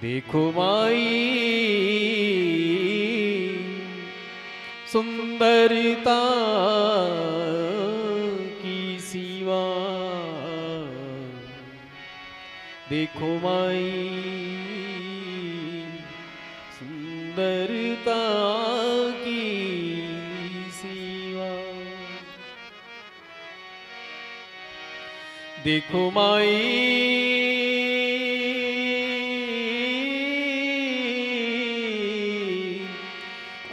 देखो माई सुंदरता की सीमा, देखो माई सुंदरता की सीमा, देखो माई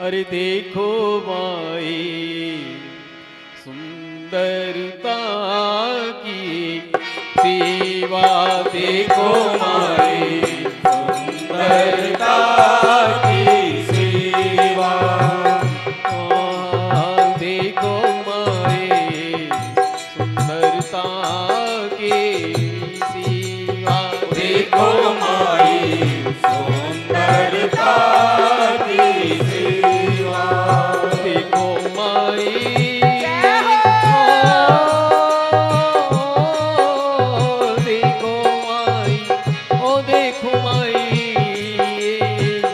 अरे देखो माई सुंदरता की सेवा, देखो माई सुंदरता की सेवा, देखो माई सुंदरता की सेवा, देखो माई सुंदरता की सेवा, देखो माई देखो माई, ओ देखो माई,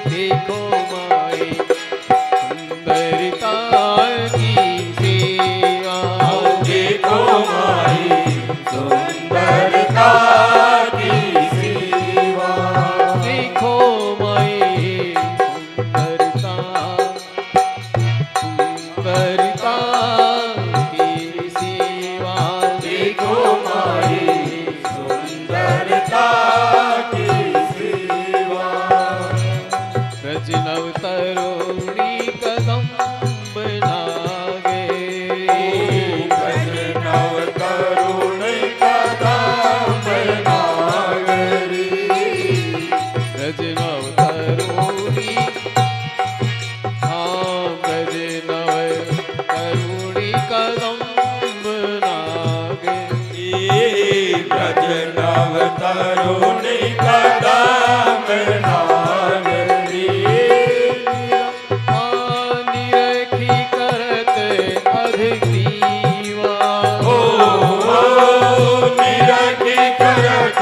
देखो माई सुंदरता की सेवा, देखो माई सुंदरता की सेवा, देखो माई सुंदरता सुंदरता की सेवा, देखो माई सुंदरता की सेवा, ब्रज नव तरुणी कदम बनागे, ब्रज नव तरुणी कदम बनागे, ब्रज नव तरुणी, हाँ ब्रज नव तरुणी कदम बनागे, ब्रज नव तरुणी कदम बनागे, निरखी करत अधिक दीवा, निरखी करत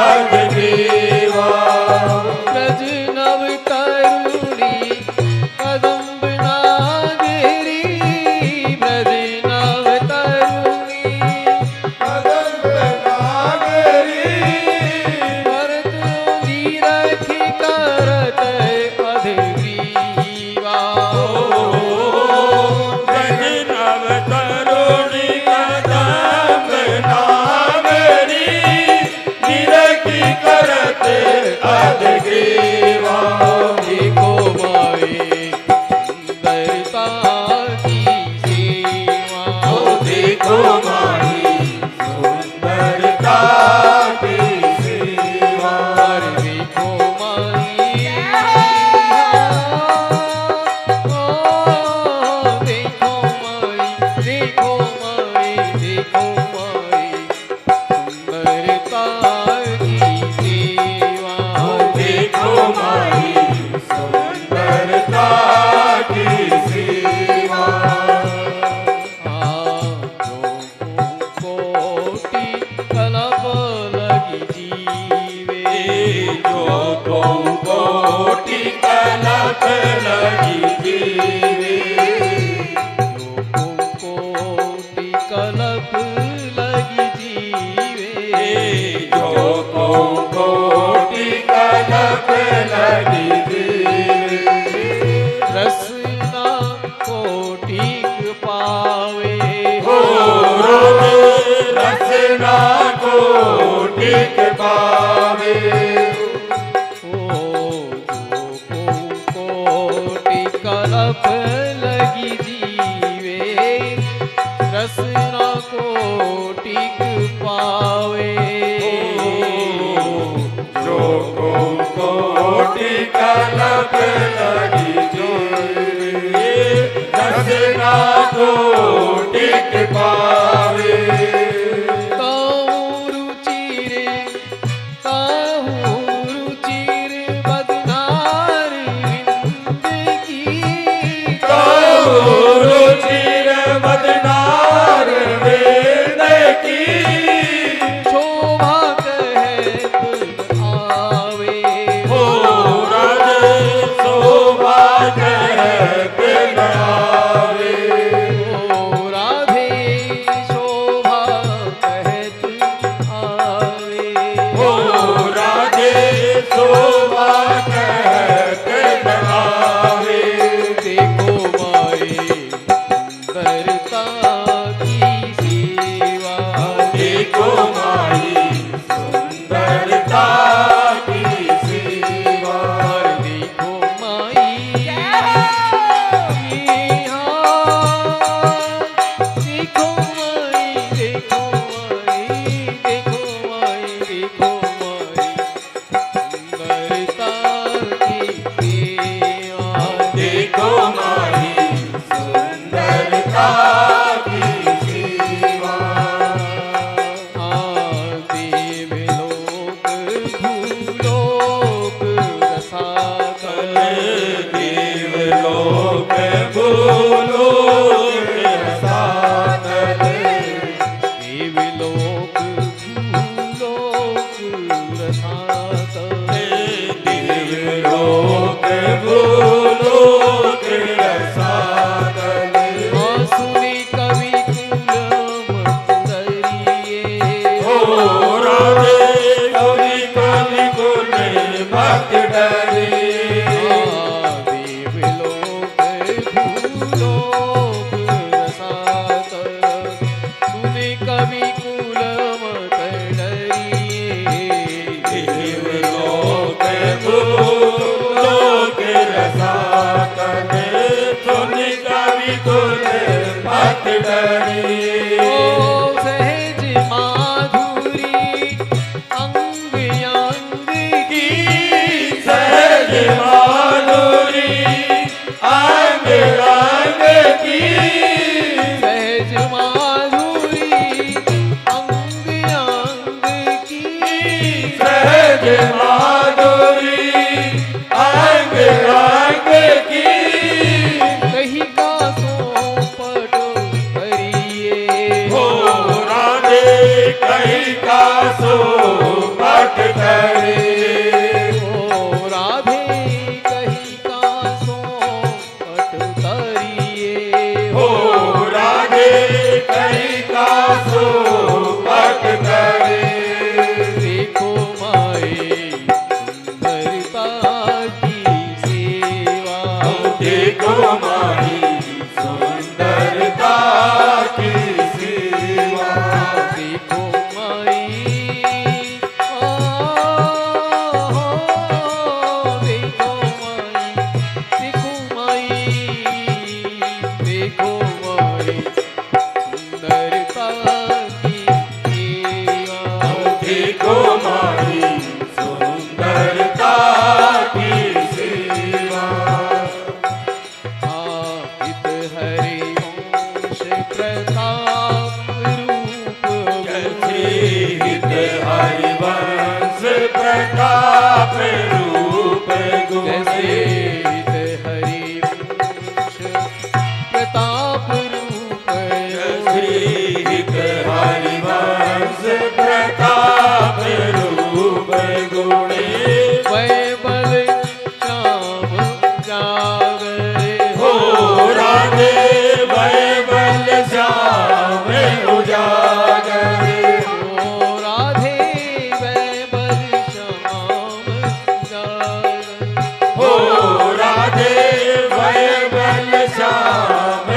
अधिक दीवा, ब्रज नव तरुणी कदम बनागे, ब्रज नव तरुणी कदम बनागे, भरत निरखी करत अधिक दीवा, ब्रज नव तरुणी कदम बनागे, निरखी करत अधिक दीवा, देखो माई सुंदरता की सेवा, देखो माई सुंदरता की सेवा, देखो माई, देखो माई, देखो माई, देखो माई सुंदरता की सेवा, देखो माई सुंदरता की सेवा, कोटि कल्प लगी जीवे, जो कोटि कल्प लगी जीवे, जो कोटि कल्प लगी जीवे, जो कोटि कल्प लगी जीवे, रसना कोटिक पावे, हो रसना कोटिक पावे, कोटि कल्प लगी जीवे, रसना कोटिक पावे, जो कोटि कल्प लगी जीवे, रसना कोटिक पावे, ताहू रुचिर बदनार विंद की, ताहू रुचिर बदनार विंद की, शोभा कहत आवे, हो सात दिव्यलोक भूलोक रसातल सुने कवि कुल मंदरिए हो राधे कवि कवि कुल मत डरिए देवलोक भूलोक रसात सुने कवि कुल मत डरिए दिव्यलोक भूलोक रसातल सुन कवि कुल मत डरिए ओ सहज माधुरी अंग अंग की सहज माधुरी अंग अंग की सहज माधुरी अंग अंग की सहज माधुरी अंग अंग की कहीं का सो पट करिए हो राधे कहीं का सो पट करे ओ राधे कहीं का सो पट करिए हो राधे कहीं का सो पट करे देखो माए सुंदरता की सेवा देखो माही सुंदरता की सेवा देखो माई देखो माई देखो माई देखो माई सुंदरता की सेवा देखो माही सुंदरता की सेवा इत हरि वंश प्रताप रूप कैसे हित हरिवंश प्रताप रूप जैसे गुणे इत हरि वंश प्रताप रूप हित हरिवंश प्रताप रूप गुणे वैबल श्याम जागरे हो राधे वैबल श्याम उजागर ओ राधे वैबल श्याम जागरे हो राधे वैबल श्याम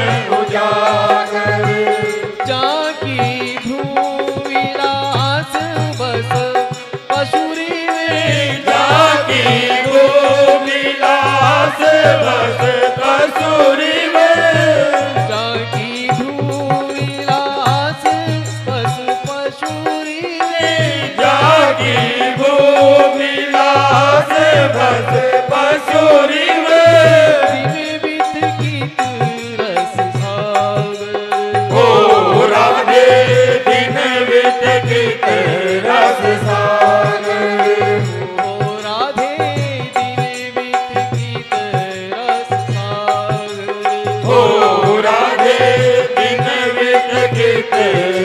उजागर जाकी भूविलास बस पशुरी में जाकी गोविलास बस कसूरी में जाकी भूविलास बस पशुरी में जाकी गोविलास बस कसूरी में दिव्य विध गीत रस सागर हो राधे दिन वित गीत रस सागर ओ राधे दिव्य विध गीत रस सागर हो राधे दिन वित गीत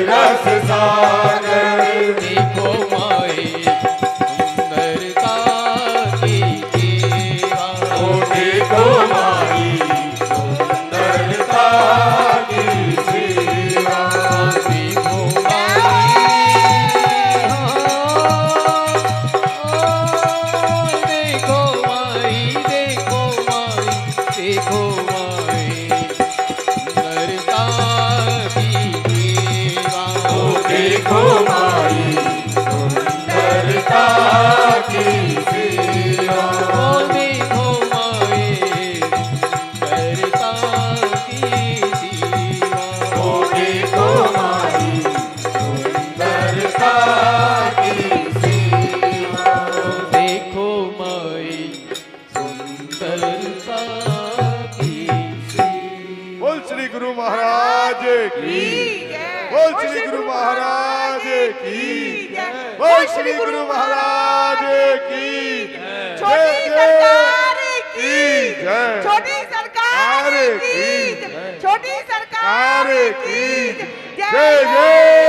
रस सागर देखो माए सुंदरता की सेवा ओ देखो माही सुंदरता की सेवा देखो माई देखो माई देखो माई देखो माई सुंदरता की सेवा ओ देखो माही सुंदरता की सेवा ओ देखो माए सुंदरता की सेवा ओ देखो माही सुंदरता की सेवा देखो माई सुंदरता की बोल श्री गुरु महाराज की बोल श्री गुरु महाराज की बोल श्री गुरु महाराज की छोटी सरकार की जय छोटी सरकार की छोटी सरकार की जय जय